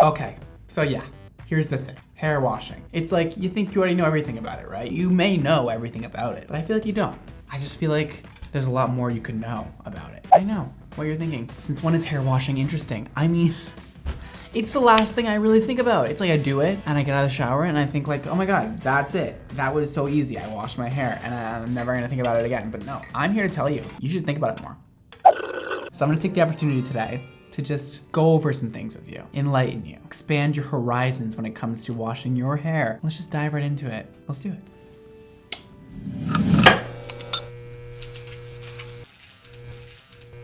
Okay, so yeah, here's the thing. Hair washing. It's like you think you already know everything about it, right? You may know everything about it, but I feel like you don't. I just feel like there's a lot more you could know about it. I know what you're thinking. Since when is hair washing interesting? I mean, it's the last thing I really think about. It's like I do it and I get out of the shower and I think like, oh my God, that's it. That was so easy. I washed my hair and I'm never gonna think about it again. But no, I'm here to tell you, you should think about it more. So I'm gonna take the opportunity today to just go over some things with you, enlighten you, expand your horizons when it comes to washing your hair. Let's just dive right into it. Let's do it.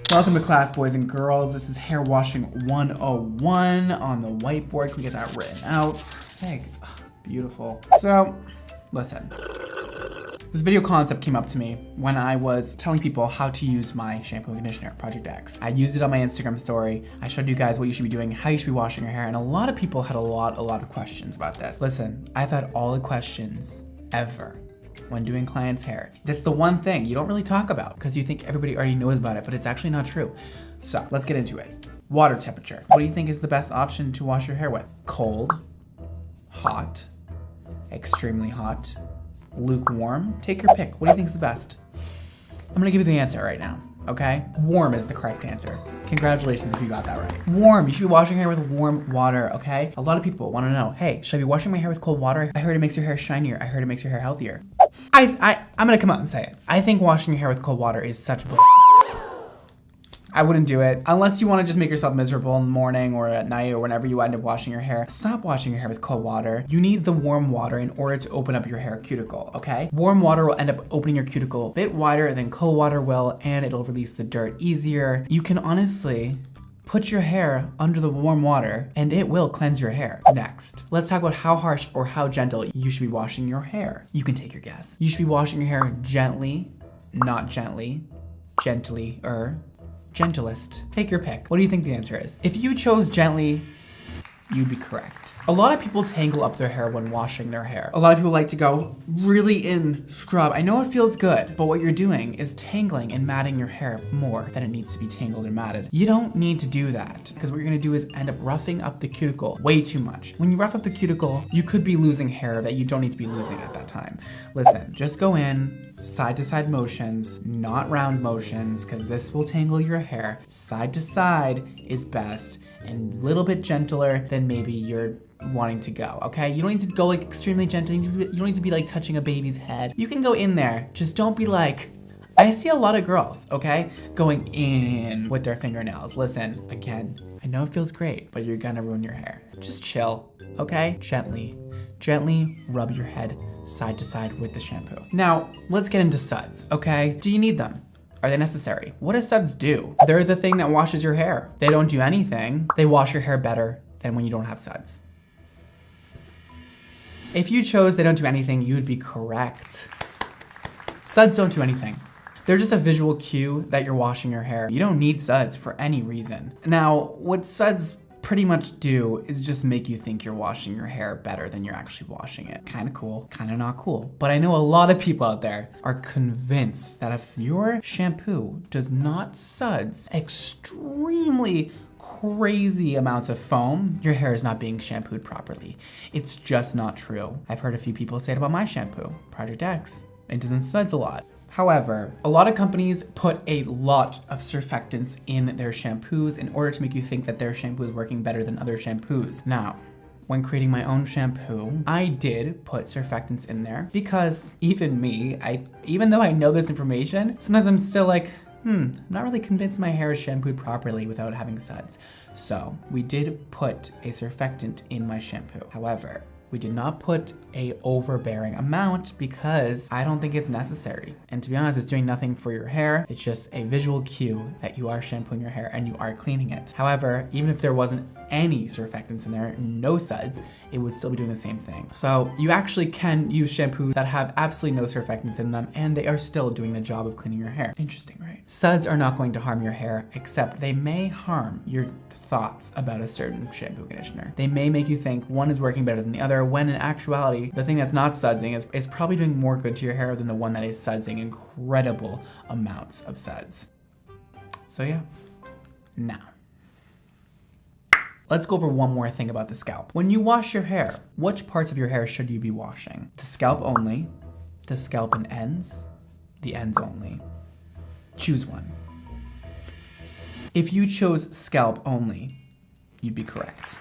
Welcome to class, boys and girls. This is Hair Washing 101 on the whiteboard. Can we get that written out? Hey, beautiful. So, listen. This video concept came up to me when I was telling people how to use my shampoo and conditioner, Project X. I used it on my Instagram story. I showed you guys what you should be doing, how you should be washing your hair, and a lot of people had a lot of questions about this. Listen, I've had all the questions ever when doing clients' hair. That's the one thing you don't really talk about because you think everybody already knows about it, but it's actually not true. So let's get into it. Water temperature. What do you think is the best option to wash your hair with? Cold, hot, extremely hot, lukewarm? Take your pick. What do you think is the best? I'm gonna give you the answer right now, okay? Warm is the correct answer. Congratulations if you got that right. Warm, you should be washing your hair with warm water, okay? A lot of people wanna know, hey, should I be washing my hair with cold water? I heard it makes your hair shinier. I heard it makes your hair healthier. I'm gonna come out and say it. I think washing your hair with cold water is such bull. I wouldn't do it unless you want to just make yourself miserable in the morning or at night or whenever you end up washing your hair. Stop washing your hair with cold water. You need the warm water in order to open up your hair cuticle, okay? Warm water will end up opening your cuticle a bit wider than cold water will, and it'll release the dirt easier. You can honestly put your hair under the warm water and it will cleanse your hair. Next, let's talk about how harsh or how gentle you should be washing your hair. You can take your guess. You should be washing your hair gently, not gently, gently, gentlest. Take your pick. What do you think the answer is? If you chose gently, you'd be correct. A lot of people tangle up their hair when washing their hair. A lot of people like to go really in scrub. I know it feels good, but what you're doing is tangling and matting your hair more than it needs to be tangled and matted. You don't need to do that because what you're gonna do is end up roughing up the cuticle way too much. When you rough up the cuticle, you could be losing hair that you don't need to be losing at that time. Listen, just go in, side to side motions, not round motions, because this will tangle your hair. Side to side is best and a little bit gentler than maybe you're wanting to go, okay? You don't need to go like extremely gentle. You don't need to be like touching a baby's head. You can go in there, just don't be like, I see a lot of girls, okay, going in with their fingernails. Listen, again, I know it feels great, but you're gonna ruin your hair. Just chill, okay? Gently rub your head side to side with the shampoo. Now, let's get into suds, okay? Do you need them? Are they necessary? What do suds do? They're the thing that washes your hair. They don't do anything. They wash your hair better than when you don't have suds. If you chose they don't do anything, you would be correct. Suds don't do anything. They're just a visual cue that you're washing your hair. You don't need suds for any reason. Now, what suds pretty much do is just make you think you're washing your hair better than you're actually washing it. Kinda cool, kinda not cool. But I know a lot of people out there are convinced that if your shampoo does not suds extremely crazy amounts of foam, your hair is not being shampooed properly. It's just not true. I've heard a few people say it about my shampoo, Project X. It doesn't suds a lot. However, a lot of companies put a lot of surfactants in their shampoos in order to make you think that their shampoo is working better than other shampoos. Now, when creating my own shampoo, I did put surfactants in there because even me, even though I know this information, sometimes I'm still like, I'm not really convinced my hair is shampooed properly without having suds. So we did put a surfactant in my shampoo. However, we did not put a overbearing amount because I don't think it's necessary. And to be honest, it's doing nothing for your hair. It's just a visual cue that you are shampooing your hair and you are cleaning it. However, even if there wasn't any surfactants in there, no suds, it would still be doing the same thing. So you actually can use shampoos that have absolutely no surfactants in them and they are still doing the job of cleaning your hair. Interesting, right? Suds are not going to harm your hair, except they may harm your thoughts about a certain shampoo conditioner. They may make you think one is working better than the other, when in actuality, the thing that's not sudsing is probably doing more good to your hair than the one that is sudsing incredible amounts of suds. So yeah, now, Let's go over one more thing about the scalp. When you wash your hair, which parts of your hair should you be washing? The scalp only, the scalp and ends, the ends only. Choose one. If you chose scalp only, you'd be correct.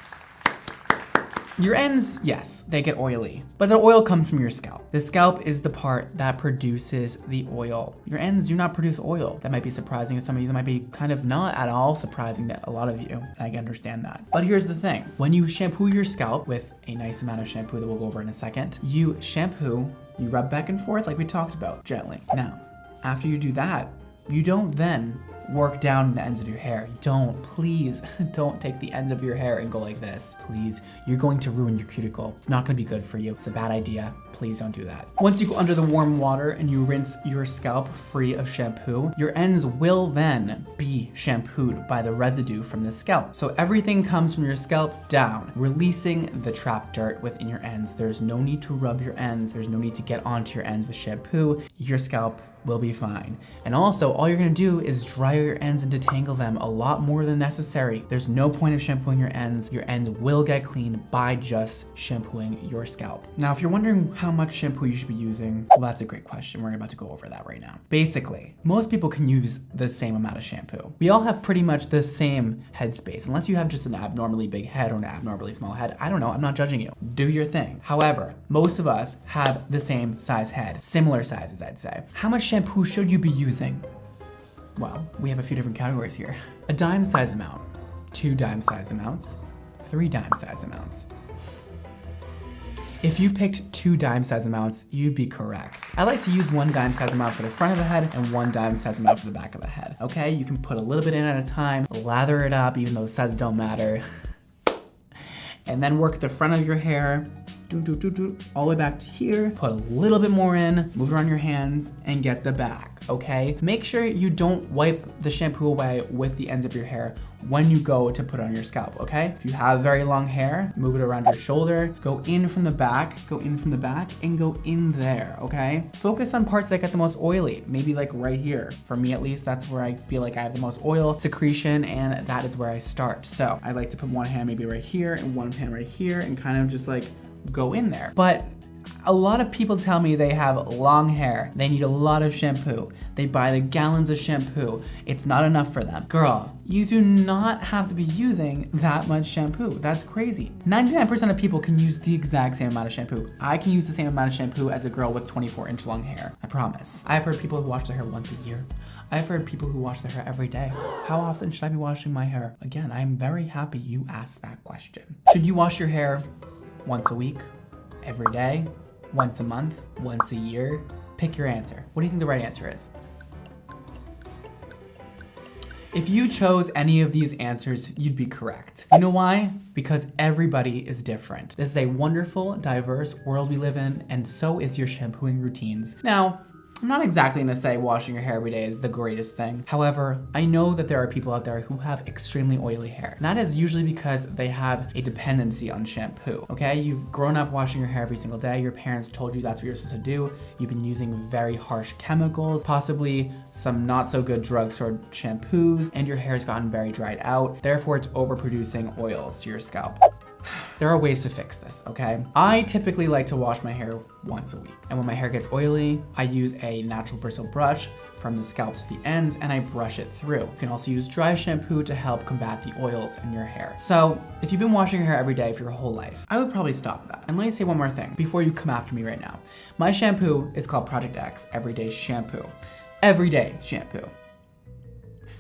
Your ends, yes, they get oily, but the oil comes from your scalp. The scalp is the part that produces the oil. Your ends do not produce oil. That might be surprising to some of you. That might be kind of not at all surprising to a lot of you, and I can understand that. But here's the thing. When you shampoo your scalp with a nice amount of shampoo that we'll go over in a second, you shampoo, you rub back and forth like we talked about, gently. Now, after you do that, you don't then work down the ends of your hair. Please don't take the ends of your hair and go like this. Please, you're going to ruin your cuticle. It's not gonna be good for you. It's a bad idea. Please don't do that. Once you go under the warm water and you rinse your scalp free of shampoo, your ends will then be shampooed by the residue from the scalp. So everything comes from your scalp down, releasing the trapped dirt within your ends. There's no need to rub your ends. There's no need to get onto your ends with shampoo. Your scalp will be fine. And also, all you're gonna do is dry your ends and detangle them a lot more than necessary. There's no point of shampooing your ends. Your ends will get clean by just shampooing your scalp. Now, if you're wondering how much shampoo you should be using, well, that's a great question. We're about to go over that right now. Basically, most people can use the same amount of shampoo. We all have pretty much the same head space, unless you have just an abnormally big head or an abnormally small head. I don't know, I'm not judging you. Do your thing. However, most of us have the same size head, similar sizes, I'd say. How much shampoo should you be using? Well, we have a few different categories here. A dime size amount, 2 dime size amounts, 3 dime size amounts. If you picked 2 dime size amounts, you'd be correct. I like to use 1 dime size amount for the front of the head and 1 dime size amount for the back of the head. Okay, you can put a little bit in at a time, lather it up, even though the sizes don't matter. And then work the front of your hair, all the way back to here, put a little bit more in, move around your hands, and get the back, okay? Make sure you don't wipe the shampoo away with the ends of your hair when you go to put it on your scalp, okay? If you have very long hair, move it around your shoulder, go in from the back, and go in there, okay? Focus on parts that get the most oily, maybe like right here. For me at least, that's where I feel like I have the most oil secretion, and that is where I start. So I like to put one hand maybe right here and one hand right here and kind of just like go in there. But a lot of people tell me they have long hair. They need a lot of shampoo. They buy the gallons of shampoo. It's not enough for them. Girl, you do not have to be using that much shampoo. That's crazy. 99% of people can use the exact same amount of shampoo. I can use the same amount of shampoo as a girl with 24-inch long hair. I promise. I've heard people who wash their hair once a year. I've heard people who wash their hair every day. How often should I be washing my hair? Again, I'm very happy you asked that question. Should you wash your hair once a week, every day, once a month, once a year? Pick your answer. What do you think the right answer is? If you chose any of these answers, you'd be correct. You know why? Because everybody is different. This is a wonderful, diverse world we live in, and so is your shampooing routines. Now, I'm not exactly gonna say washing your hair every day is the greatest thing. However, I know that there are people out there who have extremely oily hair. And that is usually because they have a dependency on shampoo, okay? You've grown up washing your hair every single day. Your parents told you that's what you're supposed to do. You've been using very harsh chemicals, possibly some not so good drugstore shampoos, and your hair's gotten very dried out. Therefore, it's overproducing oils to your scalp. There are ways to fix this, okay? I typically like to wash my hair once a week. And when my hair gets oily, I use a natural bristle brush from the scalp to the ends and I brush it through. You can also use dry shampoo to help combat the oils in your hair. So if you've been washing your hair every day for your whole life, I would probably stop that. And let me say one more thing before you come after me right now. My shampoo is called Project X Everyday Shampoo. Everyday shampoo.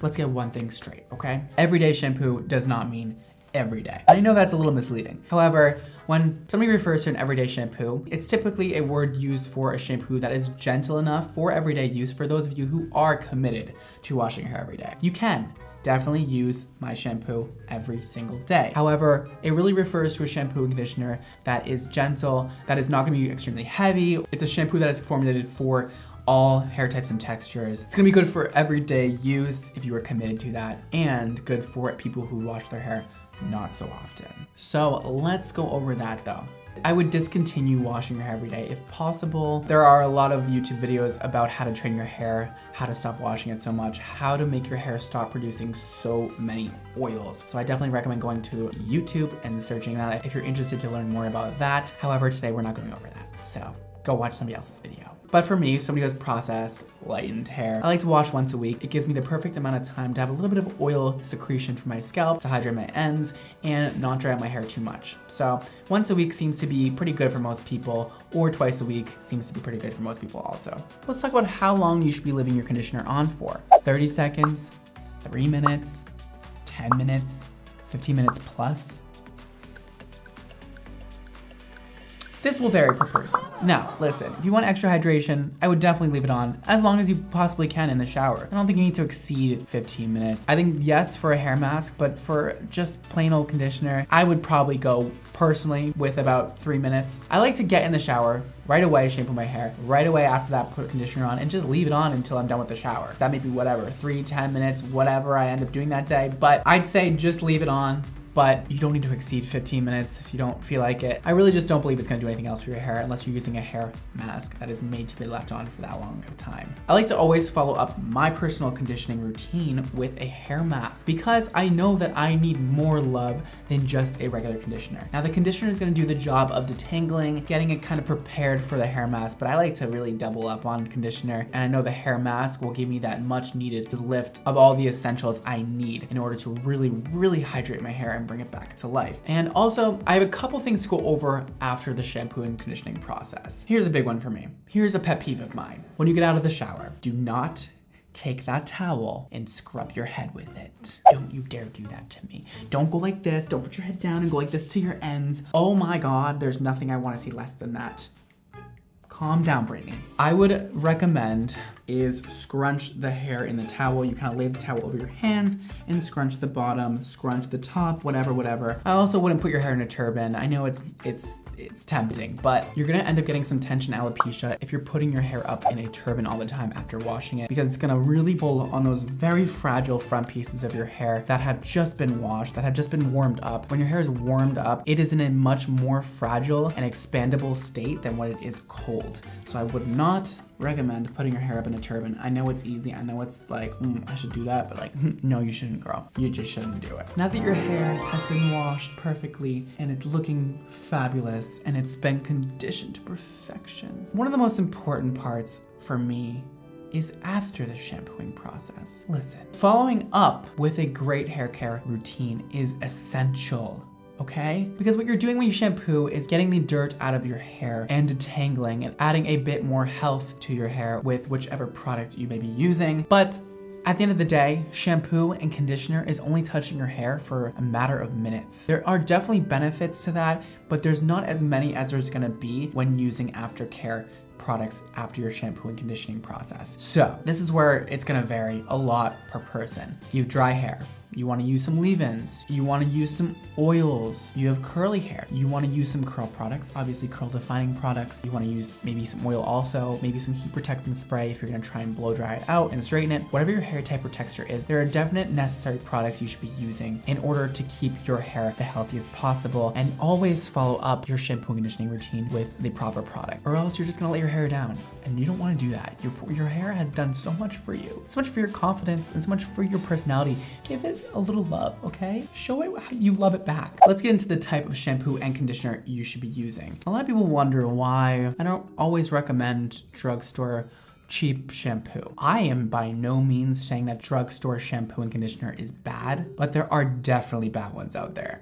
Let's get one thing straight, okay? Everyday shampoo does not mean every day. And I know that's a little misleading. However, when somebody refers to an everyday shampoo, it's typically a word used for a shampoo that is gentle enough for everyday use for those of you who are committed to washing your hair every day. You can definitely use my shampoo every single day. However, it really refers to a shampoo and conditioner that is gentle, that is not gonna be extremely heavy. It's a shampoo that is formulated for all hair types and textures. It's gonna be good for everyday use if you are committed to that, and good for people who wash their hair not so often. So let's go over that though. I would discontinue washing your hair every day if possible. There are a lot of YouTube videos about how to train your hair, how to stop washing it so much, how to make your hair stop producing so many oils. So I definitely recommend going to YouTube and searching that if you're interested to learn more about that. However, today we're not going over that. So go watch somebody else's video. But for me, somebody who has processed, lightened hair, I like to wash once a week. It gives me the perfect amount of time to have a little bit of oil secretion from my scalp to hydrate my ends and not dry out my hair too much. So once a week seems to be pretty good for most people, or twice a week seems to be pretty good for most people also. Let's talk about how long you should be leaving your conditioner on for. 30 seconds, 3 minutes, 10 minutes, 15 minutes plus. This will vary per person. Now, listen, if you want extra hydration, I would definitely leave it on as long as you possibly can in the shower. I don't think you need to exceed 15 minutes. I think yes for a hair mask, but for just plain old conditioner, I would probably go personally with about 3 minutes. I like to get in the shower, right away shampoo my hair, right away after that put conditioner on and just leave it on until I'm done with the shower. That may be whatever, 3, 10 minutes, whatever I end up doing that day, but I'd say just leave it on. But you don't need to exceed 15 minutes if you don't feel like it. I really just don't believe it's gonna do anything else for your hair unless you're using a hair mask that is made to be left on for that long of time. I like to always follow up my personal conditioning routine with a hair mask because I know that I need more love than just a regular conditioner. Now the conditioner is gonna do the job of detangling, getting it kind of prepared for the hair mask, but I like to really double up on conditioner, and I know the hair mask will give me that much needed lift of all the essentials I need in order to really, really hydrate my hair and bring it back to life. And also, I have a couple things to go over after the shampoo and conditioning process. Here's a big one for me. Here's a pet peeve of mine. When you get out of the shower, do not take that towel and scrub your head with it. Don't you dare do that to me. Don't go like this. Don't put your head down and go like this to your ends. Oh my God, there's nothing I want to see less than that. Calm down, Brittany. I would recommend is scrunch the hair in the towel. You kind of lay the towel over your hands and scrunch the bottom, scrunch the top, whatever. I also wouldn't put your hair in a turban. I know it's tempting, but you're gonna end up getting some tension alopecia if you're putting your hair up in a turban all the time after washing it, because it's gonna really pull on those very fragile front pieces of your hair that have just been washed, that have just been warmed up. When your hair is warmed up, it is in a much more fragile and expandable state than when it is cold. So I would not recommend putting your hair up in a turban. I know it's easy. I know it's like, I should do that, but like, no, you shouldn't, girl. You just shouldn't do it. Now that your hair has been washed perfectly and it's looking fabulous and it's been conditioned to perfection, one of the most important parts for me is after the shampooing process. Listen, following up with a great hair care routine is essential. Okay? Because what you're doing when you shampoo is getting the dirt out of your hair and detangling and adding a bit more health to your hair with whichever product you may be using. But at the end of the day, shampoo and conditioner is only touching your hair for a matter of minutes. There are definitely benefits to that, but there's not as many as there's gonna be when using aftercare products after your shampoo and conditioning process. So this is where it's gonna vary a lot per person. You have dry hair. You wanna use some leave-ins. You wanna use some oils. You have curly hair. You wanna use some curl products, obviously curl defining products. You wanna use maybe some oil also, maybe some heat protectant spray if you're gonna try and blow dry it out and straighten it. Whatever your hair type or texture is, there are definite necessary products you should be using in order to keep your hair the healthiest possible, and always follow up your shampoo and conditioning routine with the proper product, or else you're just gonna let your hair down, and you don't wanna do that. Your hair has done so much for you, so much for your confidence, and so much for your personality. Give it a little love, okay? Show it how you love it back. Let's get into the type of shampoo and conditioner you should be using. A lot of people wonder why I don't always recommend drugstore cheap shampoo. I am by no means saying that drugstore shampoo and conditioner is bad, but there are definitely bad ones out there.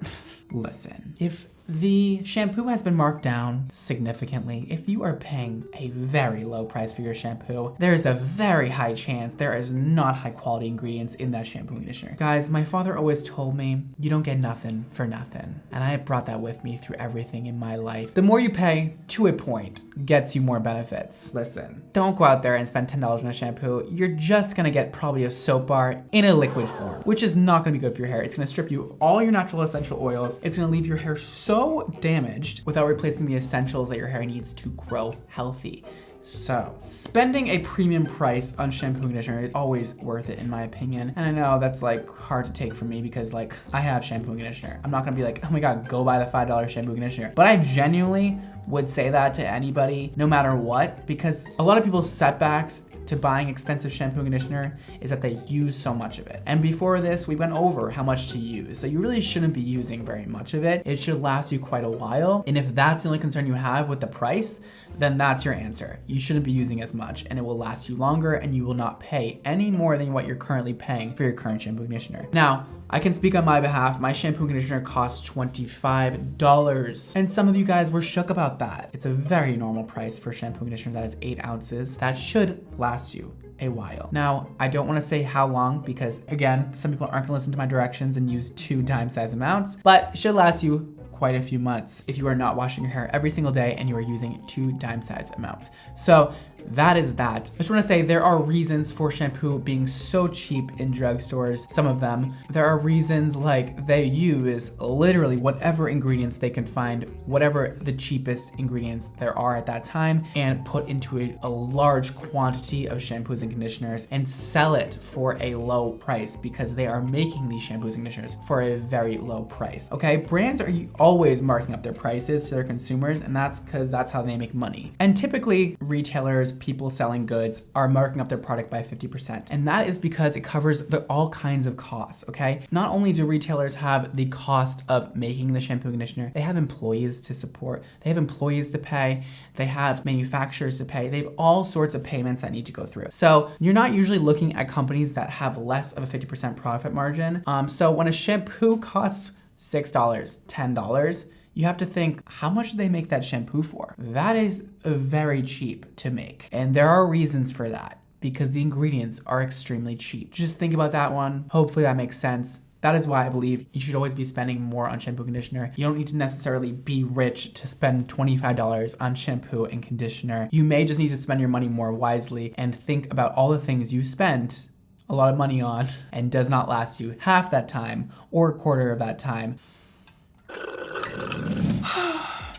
Listen, if the shampoo has been marked down significantly, if you are paying a very low price for your shampoo, there is a very high chance there is not high quality ingredients in that shampoo and conditioner. Guys, my father always told me, you don't get nothing for nothing. And I brought that with me through everything in my life. The more you pay, to a point, gets you more benefits. Listen, don't go out there and spend $10 on a shampoo. You're just gonna get probably a soap bar in a liquid form, which is not gonna be good for your hair. It's gonna strip you of all your natural essential oils. It's gonna leave your hair so damaged without replacing the essentials that your hair needs to grow healthy. So, spending a premium price on shampoo and conditioner is always worth it in my opinion. And I know that's like hard to take from me because like I have shampoo and conditioner. I'm not gonna be like, oh my God, go buy the $5 shampoo and conditioner. But I genuinely would say that to anybody, no matter what, because a lot of people's setbacks to buying expensive shampoo and conditioner is that they use so much of it. And before this, we went over how much to use. So you really shouldn't be using very much of it. It should last you quite a while. And if that's the only concern you have with the price, then that's your answer. You shouldn't be using as much and it will last you longer and you will not pay any more than what you're currently paying for your current shampoo and conditioner. Now, I can speak on my behalf. My shampoo and conditioner costs $25. And some of you guys were shook about that. It's a very normal price for shampoo and conditioner that is 8 ounces. That should last you a while. Now, I don't want to say how long because again, some people aren't gonna listen to my directions and use 2 dime size amounts, but it should last you quite a few months if you are not washing your hair every single day and you are using 2 dime size amounts. So that is that. I just want to say there are reasons for shampoo being so cheap in drugstores. Some of them. There are reasons like they use literally whatever ingredients they can find, whatever the cheapest ingredients there are at that time, and put into a large quantity of shampoos and conditioners and sell it for a low price because they are making these shampoos and conditioners for a very low price. Okay, brands are always marking up their prices to their consumers, and that's because that's how they make money. And typically retailers, people selling goods are marking up their product by 50%. And that is because it covers all kinds of costs, okay? Not only do retailers have the cost of making the shampoo and conditioner, they have employees to support, they have employees to pay, they have manufacturers to pay, they have all sorts of payments that need to go through. So you're not usually looking at companies that have less of a 50% profit margin. So when a shampoo costs $6, $10, you have to think, how much do they make that shampoo for? That is very cheap to make. And there are reasons for that because the ingredients are extremely cheap. Just think about that one. Hopefully that makes sense. That is why I believe you should always be spending more on shampoo and conditioner. You don't need to necessarily be rich to spend $25 on shampoo and conditioner. You may just need to spend your money more wisely and think about all the things you spent a lot of money on and does not last you half that time or a quarter of that time.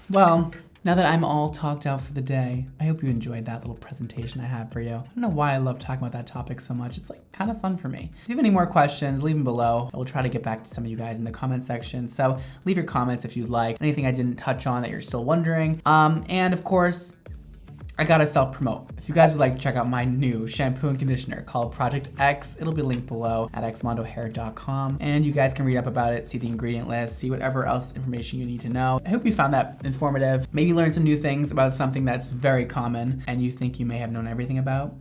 Well, now that I'm all talked out for the day, I hope you enjoyed that little presentation I had for you. I don't know why I love talking about that topic so much. It's like kind of fun for me. If you have any more questions, leave them below. I will try to get back to some of you guys in the comment section. So leave your comments if you'd like. Anything I didn't touch on that you're still wondering. And of course, I gotta self-promote. If you guys would like to check out my new shampoo and conditioner called Project X, it'll be linked below at xmondohair.com. And you guys can read up about it, see the ingredient list, see whatever else information you need to know. I hope you found that informative. Maybe learn some new things about something that's very common and you think you may have known everything about.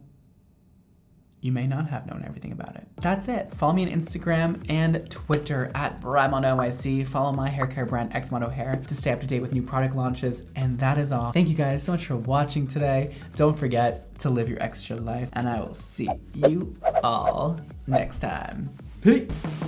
You may not have known everything about it. That's it. Follow me on Instagram and Twitter at BradmondoNYC. Follow my hair care brand, Xmondo Hair, to stay up to date with new product launches. And that is all. Thank you guys so much for watching today. Don't forget to live your extra life, and I will see you all next time. Peace.